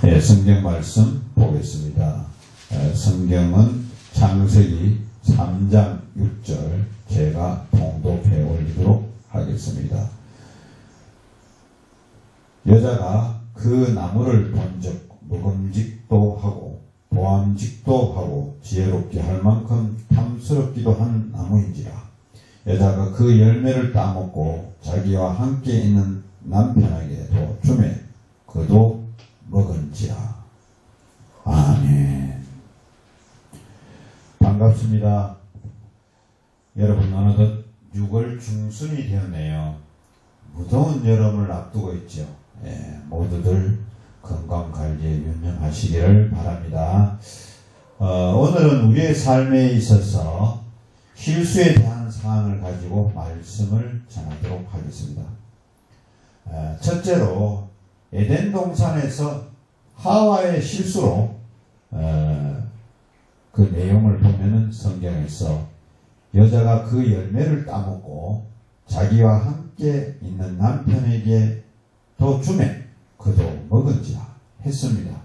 예, 성경 말씀 보겠습니다. 성경은 창세기 3장 6절 제가 통독해 올리도록 하겠습니다. 여자가 그 나무를 본즉 먹음직도 하고 보암직도 하고 지혜롭게 할 만큼 탐스럽기도 한 나무인지라. 여자가 그 열매를 따먹고 자기와 함께 있는 남편에게도 주매 그도 먹은지라. 아멘. 반갑습니다. 여러분, 어느덧 6월 중순이 되었네요. 무더운 여름을 앞두고 있죠. 모두들 건강관리에 유념하시기를 바랍니다. 오늘은 우리의 삶에 있어서 실수에 대한 사항을 가지고 말씀을 전하도록 하겠습니다. 첫째로 에덴 동산에서 하와의 실수로 그 내용을 보면은 성경에서 여자가 그 열매를 따먹고 자기와 함께 있는 남편에게 도 주매 그도 먹은지라 했습니다.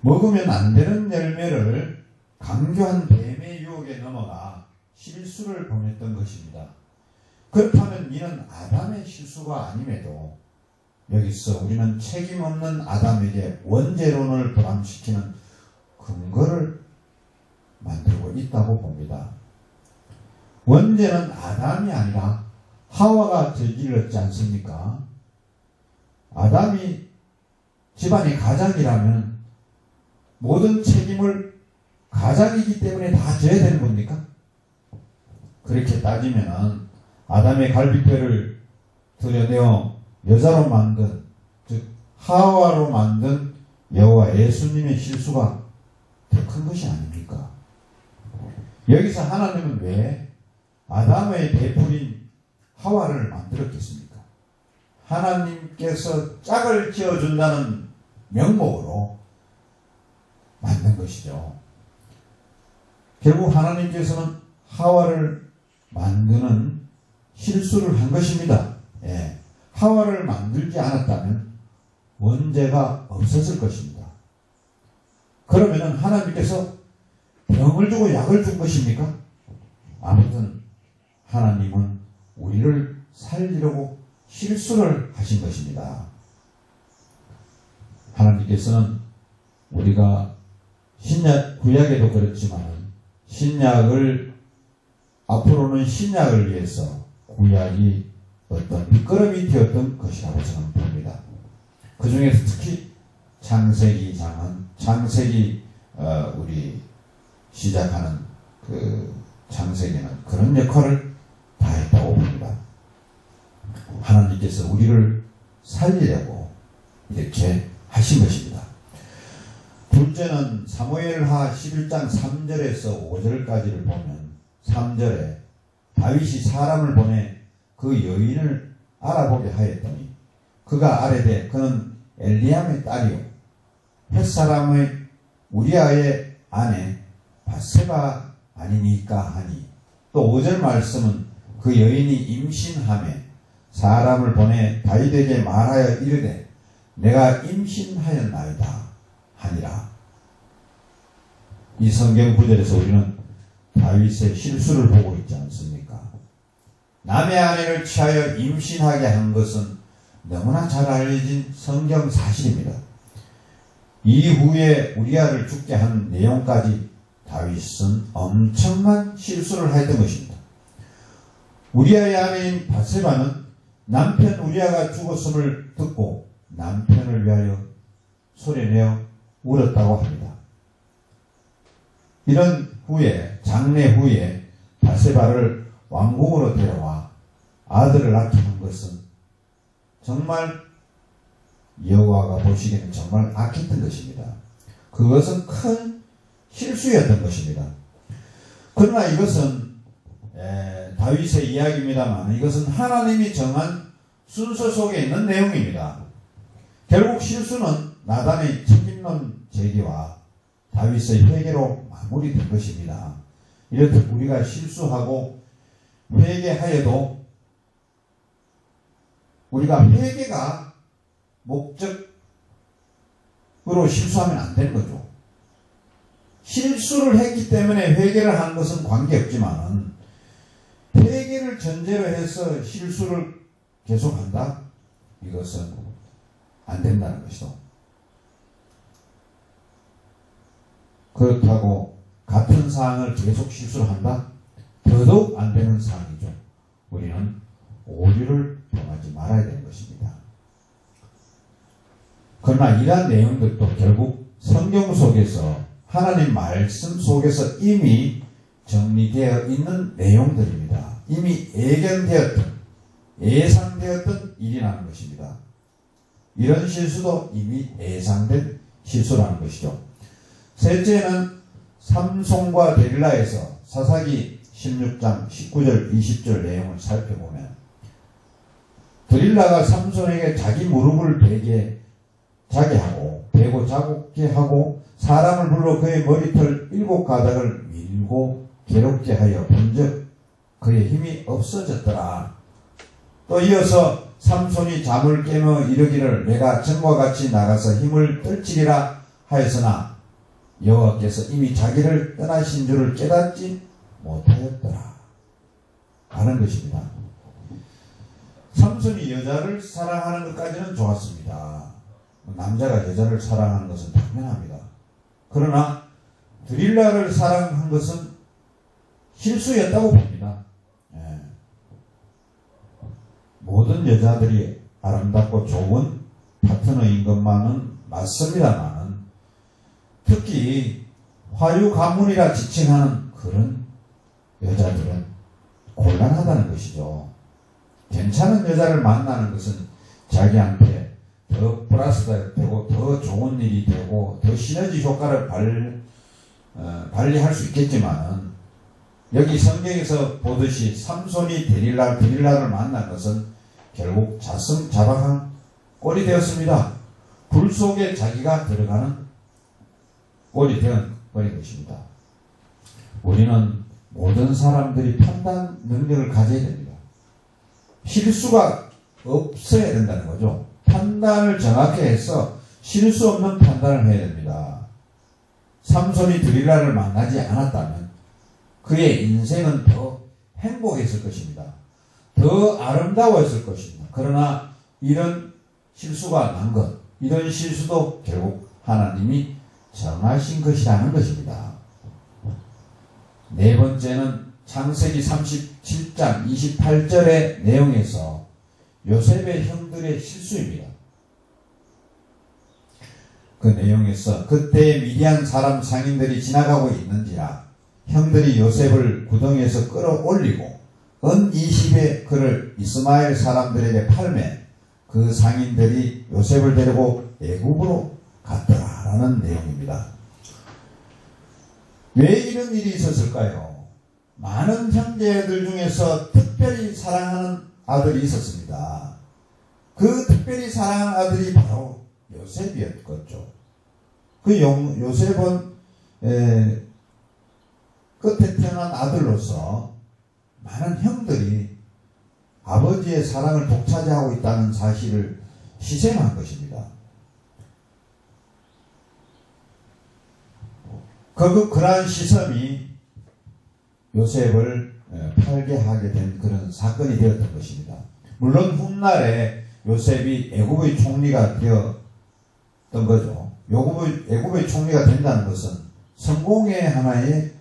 먹으면 안 되는 열매를 강교한 뱀의 유혹에 넘어가 실수를 범했던 것입니다. 그렇다면 이는 아담의 실수가 아님에도 여기서 우리는 책임없는 아담에게 원죄론을 부담시키는 근거를 만들고 있다고 봅니다. 원죄는 아담이 아니라 하와가 저질렀지 않습니까? 아담이 집안의 가장이라면 모든 책임을 가장이기 때문에 다 져야 되는 겁니까? 그렇게 따지면 아담의 갈비뼈를 들여내어 여자로 만든, 즉 하와로 만든 여호와 예수님의 실수가 더 큰 것이 아닙니까? 여기서 하나님은 왜 아담의 배풀인 하와를 만들었겠습니까? 하나님께서 짝을 지어준다는 명목으로 만든 것이죠. 결국 하나님께서는 하와를 만드는 실수를 한 것입니다. 하와를 만들지 않았다면 원죄가 없었을 것입니다. 그러면은 하나님께서 병을 주고 약을 준 것입니까? 아무튼 하나님은 우리를 살리려고 실수를 하신 것입니다. 하나님께서는 우리가 구약에도 그렇지만 신약을 앞으로는 신약을 위해서 구약이 어떤 미끄럼이 되었던 것이라고 저는 봅니다. 그 중에서 특히 창세기 우리 시작하는 그 창세기는 그런 역할을 다했다고 봅니다. 하나님께서 우리를 살리려고 이렇게 하신 것입니다. 둘째는 사무엘하 11장 3절에서 5절까지를 보면 3절에 다윗이 사람을 보내 그 여인을 알아보게 하였더니 그가 아뢰되 그는 엘리암의 딸이요 햇사람의 우리아의 아내 밧세바 아니니까 하니, 또 5절 말씀은 그 여인이 임신하매 사람을 보내 다윗에게 말하여 이르되 내가 임신하였나이다 하니라. 이 성경 구절에서 우리는 다윗의 실수를 보고 있지 않습니까? 남의 아내를 취하여 임신하게 한 것은 너무나 잘 알려진 성경 사실입니다. 이후에 우리아를 죽게 한 내용까지 다윗은 엄청난 실수를 했던 것입니다. 우리아의 아내인 밧세바는 남편 우리아가 죽었음을 듣고 남편을 위하여 소리내어 울었다고 합니다. 이런 후에, 장례 후에 밧세바를 왕궁으로 데려와 아들을 낳게 한 것은 정말 여호와가 보시기에는 정말 악했던 것입니다. 그것은 큰 실수였던 것입니다. 그러나 이것은 다윗의 이야기입니다만 이것은 하나님이 정한 순서 속에 있는 내용입니다. 결국 실수는 나단의 책임론 제기와 다윗의 회개로 마무리된 것입니다. 이렇듯 우리가 실수하고 회개하여도 우리가 회개가 목적이 실수하면 안 되는 거죠. 실수를 했기 때문에 회개를 한 것은 관계없지만 회개를 전제로 해서 실수를 계속한다? 이것은 안 된다는 것이죠. 그렇다고 같은 사항을 계속 실수를 한다? 더더욱 안 되는 사항이죠. 우리는 오류를 범하지 말아야 되는 것입니다. 그러나 이러한 내용들도 결국 성경 속에서 하나님 말씀 속에서 이미 정리되어 있는 내용들입니다. 이미 예상되었던 일이라는 것입니다. 이런 실수도 이미 예상된 실수라는 것이죠. 셋째는 삼손과 데릴라에서 사사기 16장 19절 20절 내용을 살펴보면 데릴라가 삼손에게 자기 무릎을 베고 자국게 하고 사람을 불러 그의 머리털 7가닥을 밀고 괴롭게 하여 본즉 그의 힘이 없어졌더라. 또 이어서 삼손이 잠을 깨며 이르기를 내가 전과 같이 나가서 힘을 떨치리라 하였으나 여호와께서 이미 자기를 떠나신 줄을 깨닫지 못하였더라 하는 것입니다. 삼손이 여자를 사랑하는 것까지는 좋았습니다. 남자가 여자를 사랑하는 것은 당연합니다. 그러나 드릴라를 사랑한 것은 실수였다고 봅니다. 모든 여자들이 아름답고 좋은 파트너인 것만은 맞습니다만 특히 화유 가문이라 지칭하는 그런 여자들은 곤란하다는 것이죠. 괜찮은 여자를 만나는 것은 자기한테 더 플러스가 되고 더 좋은 일이 되고 더 시너지 효과를 발휘할 수 있겠지만 여기 성경에서 보듯이 삼손이 데릴라를 만난 것은 결국 자성자박한 꼴이 되었습니다. 불 속에 자기가 들어가는 꼴이 되어버린 것입니다. 우리는 모든 사람들이 판단 능력을 가져야 됩니다. 실수가 없어야 된다는 거죠. 판단을 정확히 해서 실수 없는 판단을 해야 됩니다. 삼손이 드릴라를 만나지 않았다면 그의 인생은 더 행복했을 것입니다. 더 아름다웠을 것입니다. 그러나 이런 실수가 난 것, 이런 실수도 결국 하나님이 정하신 것이라는 것입니다. 네 번째는 창세기 37장 28절의 내용에서 요셉의 형들의 실수입니다. 그 내용에서 그때 미디안 사람 상인들이 지나가고 있는지라 형들이 요셉을 구덩이에서 끌어올리고 은 20에 그를 이스마엘 사람들에게 팔매 그 상인들이 요셉을 데리고 애굽으로 갔더라라는 내용입니다. 왜 이런 일이 있었을까요? 많은 형제들 중에서 특별히 사랑하는 아들이 있었습니다. 그 특별히 사랑하는 아들이 바로 요셉이었겠죠. 그 요셉은 끝에 태어난 아들로서 많은 형들이 아버지의 사랑을 독차지하고 있다는 사실을 희생한 것입니다. 그러한 시선이 요셉을 팔게 하게 된 그런 사건이 되었던 것입니다. 물론 훗날에 요셉이 애굽의 총리가 되었던 거죠. 애굽의 총리가 된다는 것은 성공의 하나의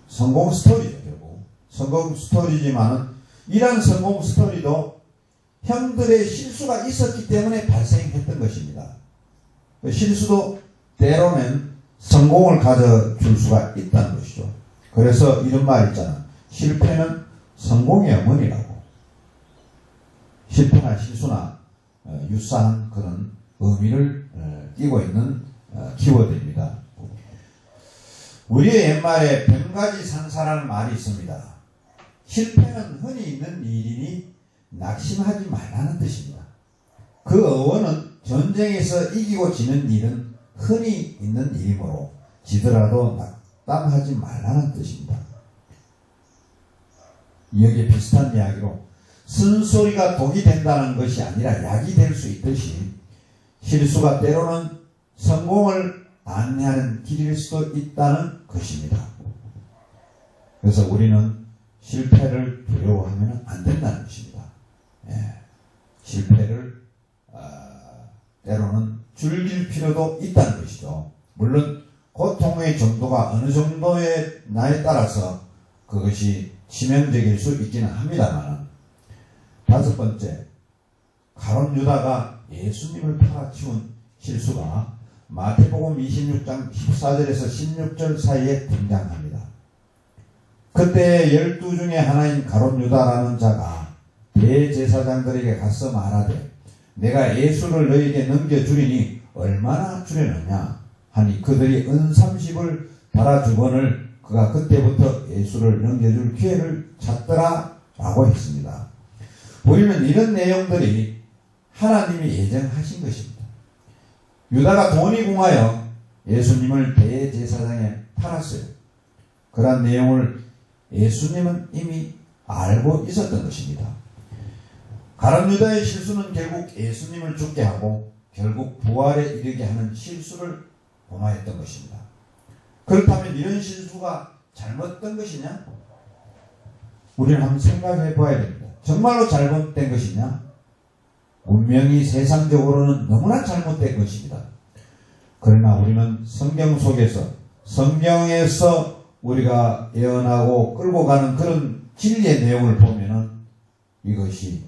성공 스토리죠. 결국 성공 스토리지만은 이러한 성공 스토리도 형들의 실수가 있었기 때문에 발생했던 것입니다. 실수도 때로는 성공을 가져줄 수가 있다는 것이죠. 그래서 이런 말 있잖아. 실패는 성공의 어머니라고. 실패나 실수나 유사한 그런 의미를 띠고 있는 키워드입니다. 우리의 옛말에 뱀가지 상사라는 말이 있습니다. 실패는 흔히 있는 일이니 낙심하지 말라는 뜻입니다. 그 어원은 전쟁에서 이기고 지는 일은 흔히 있는 일이므로 지더라도 낙담하지 말라는 뜻입니다. 여기에 비슷한 이야기로 쓴소리가 독이 된다는 것이 아니라 약이 될 수 있듯이 실수가 때로는 성공을 안내하는 길일 수도 있다는 것입니다. 그래서 우리는 실패를 두려워하면 안 된다는 것입니다. 실패를 때로는 즐길 필요도 있다는 것이죠. 물론 고통의 정도가 어느 정도의 나에 따라서 그것이 치명적일 수 있기는 합니다만, 다섯 번째, 가룟 유다가 예수님을 팔아치운 실수가 마태복음 26장 14절에서 16절 사이에 등장합니다. 그때 12 중에 하나인 가룟 유다라는 자가 대제사장들에게 가서 말하되 내가 예수를 너에게 넘겨주리니 얼마나 주려느냐 하니 그들이 은 30을 달아주거늘 그가 그때부터 예수를 넘겨줄 기회를 찾더라 라고 했습니다. 우리는 이런 내용들이 하나님이 예정하신 것입니다. 유다가 돈이 궁하여 예수님을 대제사장에 팔았어요. 그런 내용을 예수님은 이미 알고 있었던 것입니다. 가룟 유다의 실수는 결국 예수님을 죽게 하고 결국 부활에 이르게 하는 실수를 범하였던 것입니다. 그렇다면 이런 실수가 잘못된 것이냐? 우리는 한번 생각해 봐야 됩니다. 정말로 잘못된 것이냐? 분명히 세상적으로는 너무나 잘못된 것입니다. 그러나 우리는 성경 속에서, 성경에서 우리가 예언하고 끌고 가는 그런 진리의 내용을 보면은 이것이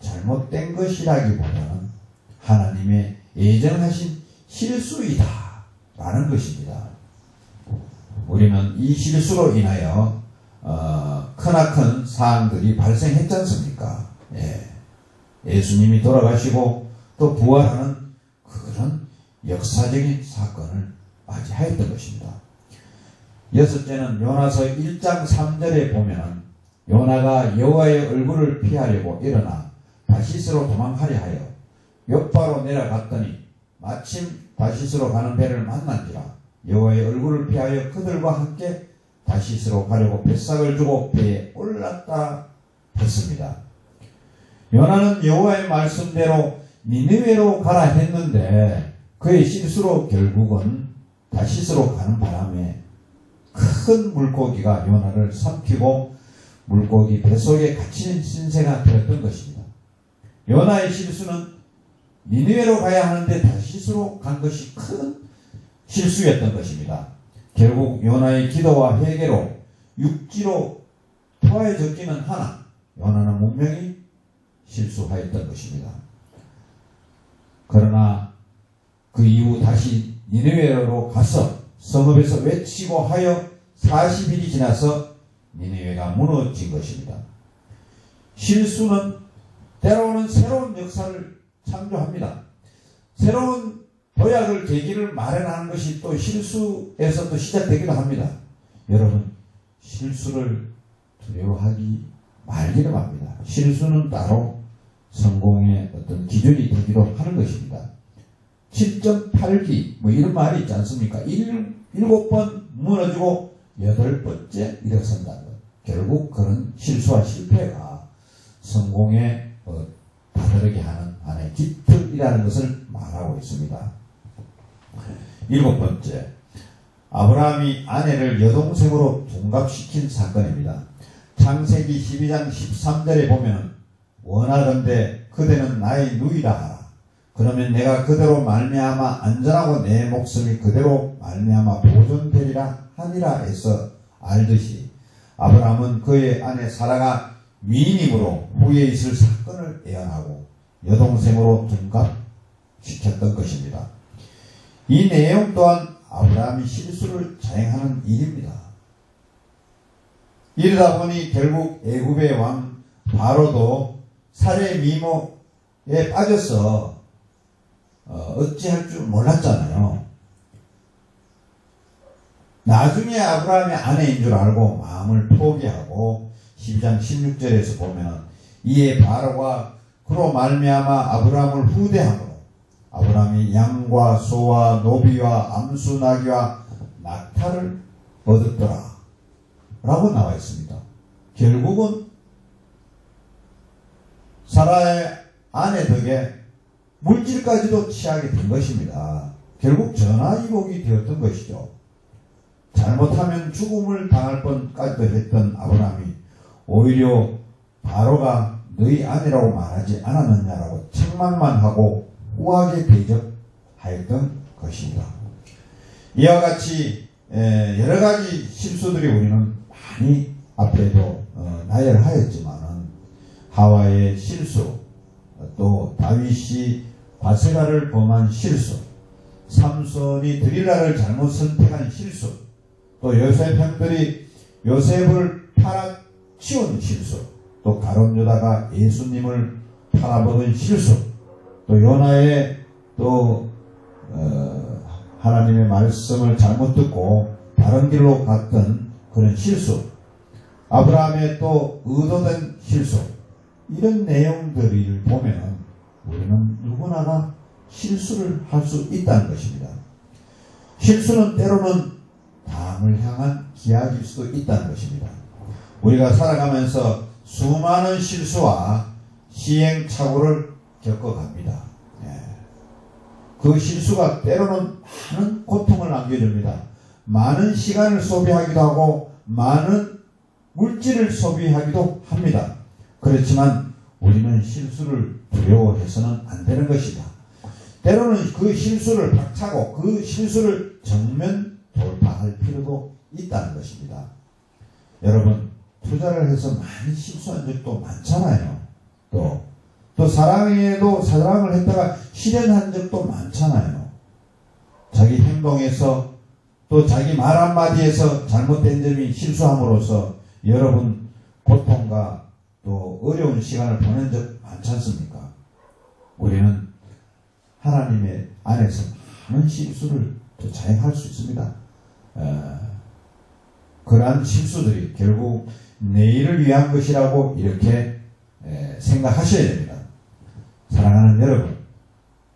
잘못된 것이라기보다는 하나님의 예정하신 실수이다 라는 것입니다. 우리는 이 실수로 인하여 크나큰 사항들이 발생했지 않습니까? 예수님이 돌아가시고 또 부활하는 그런 역사적인 사건을 맞이하였던 것입니다. 여섯째는 요나서 1장 3절에 보면 요나가 여호와의 얼굴을 피하려고 일어나 다시스로 도망하려 하여 욥바로 내려갔더니 마침 다시스로 가는 배를 만난지라 여호와의 얼굴을 피하여 그들과 함께 다시스로 가려고 뱃삭을 주고 배에 올랐다 했습니다. 요나는 여호와의 말씀대로 니느웨로 가라 했는데 그의 실수로 결국은 다시스로 가는 바람에 큰 물고기가 요나를 삼키고 물고기 뱃속에 갇히는 신세가 되었던 것입니다. 요나의 실수는 니느웨로 가야 하는데 다시스로 간 것이 큰 실수였던 것입니다. 결국 요나의 기도와 회개로 육지로 토하여졌기는 하나 요나는 분명히 실수하였던 것입니다. 그러나 그 이후 다시 니느웨로 가서 성읍에서 외치고 하여 40일이 지나서 니느웨가 무너진 것입니다. 실수는 때로는 새로운 역사를 창조합니다. 새로운 도약을 계기를 마련하는 것이 또 실수에서 또 시작되기도 합니다. 여러분, 실수를 두려워하기 말기를 합니다. 실수는 따로 성공의 어떤 기준이 되기도 하는 것입니다. 7.8기 뭐 이런 말이 있지 않습니까? 7번 무너지고 8번째 일어선다는 것. 결국 그런 실수와 실패가 성공에 다다르게 하는 하나의 깃틀이라는 것을 말하고 있습니다. 7번째, 아브라함이 아내를 여동생으로 둔갑시킨 사건입니다. 창세기 12장 13절에 보면 원하건대 그대는 나의 누이라 하라. 그러면 내가 그대로 말미암아 안전하고 내 목숨이 그대로 말미암아 보존되리라 하니라 해서 알듯이 아브라함은 그의 아내 사라가 미인임으로 후에 있을 사건을 예언하고 여동생으로 둔갑시켰던 것입니다. 이 내용 또한 아브라함이 실수를 자행하는 일입니다. 이러다 보니 결국 애굽의 왕 바로도 살해 미모에 빠져서 어찌할 줄 몰랐잖아요. 나중에 아브라함이 아내인 줄 알고 마음을 포기하고 12장 16절에서 보면 이에 바로가 그로 말미암아 아브라함을 후대함으로 아브라함이 양과 소와 노비와 암수 나귀와 낙타를 얻었더라 라고 나와 있습니다. 결국은 사라의 아내 덕에 물질까지도 취하게 된 것입니다. 결국 전화위복이 되었던 것이죠. 잘못하면 죽음을 당할 뻔까지도 했던 아브라함이 오히려 바로가 너희 아내라고 말하지 않았느냐라고 책망만 하고 우하게 대접하였던 것입니다. 이와 같이 여러 가지 실수들이 우리는 많이 앞에도 나열하였지만은 하와의 실수, 또 다윗이 바세바를 범한 실수, 삼손이 드릴라를 잘못 선택한 실수, 또 요셉 형들이 요셉을 팔아치운 실수, 또 가룟 유다가 예수님을 팔아먹은 실수, 또 요나의 또 하나님의 말씀을 잘못 듣고 다른 길로 갔던 그런 실수, 아브라함의 또 의도된 실수, 이런 내용들을 보면 우리는 누구나가 실수를 할 수 있다는 것입니다. 실수는 때로는 다음을 향한 기약일 수도 있다는 것입니다. 우리가 살아가면서 수많은 실수와 시행착오를 겪어갑니다. 그 실수가 때로는 많은 고통을 안겨줍니다. 많은 시간을 소비하기도 하고 많은 물질을 소비하기도 합니다. 그렇지만 우리는 실수를 두려워해서는 안 되는 것이다. 때로는 그 실수를 박차고 그 실수를 정면 돌파할 필요도 있다는 것입니다. 여러분, 투자를 해서 많이 실수한 적도 많잖아요. 또 사랑을 했다가 실현한 적도 많잖아요. 자기 행동에서 또 자기 말 한마디에서 잘못된 점이 실수함으로써 여러분 고통과 또 어려운 시간을 보낸 적 많지 않습니까? 우리는 하나님의 안에서 많은 실수를 또 자행할 수 있습니다. 그러한 실수들이 결국 내일을 위한 것이라고 이렇게 생각하셔야 됩니다. 사랑하는 여러분,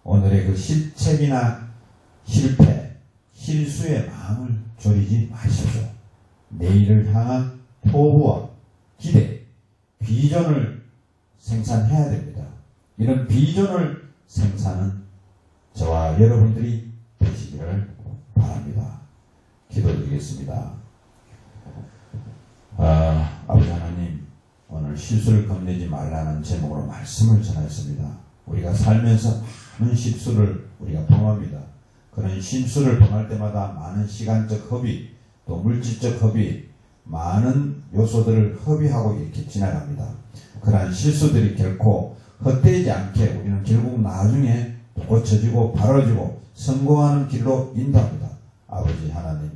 오늘의 그 실책이나 실패, 실수의 마음을 졸이지 마십시오. 내일을 향한 포부와 기대, 비전을 생산해야 됩니다. 이런 비전을 생산은 저와 여러분들이 되시기를 바랍니다. 기도드리겠습니다. 아버지 하나님, 오늘 실수를 겁내지 말라는 제목으로 말씀을 전하였습니다. 우리가 살면서 많은 실수를 우리가 범합니다. 그런 실수를 범할 때마다 많은 시간적 허비, 또 물질적 허비, 많은 요소들을 허비하고 이렇게 지나갑니다. 그러한 실수들이 결코 헛되지 않게 우리는 결국 나중에 고쳐지고 바로지고 성공하는 길로 인도합니다. 아버지 하나님,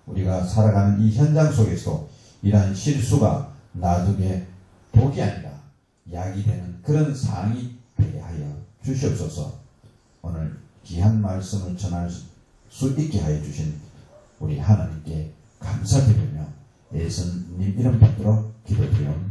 우리가 살아가는 이 현장 속에서 이러한 실수가 나중에 독이 아니라 약이 되는 그런 상황이 되게 하여 주시옵소서. 오늘 귀한 말씀을 전할 수 있게 하여 주신 우리 하나님께 감사드리며 예수님 이름 받들어 기도드리옵나이다.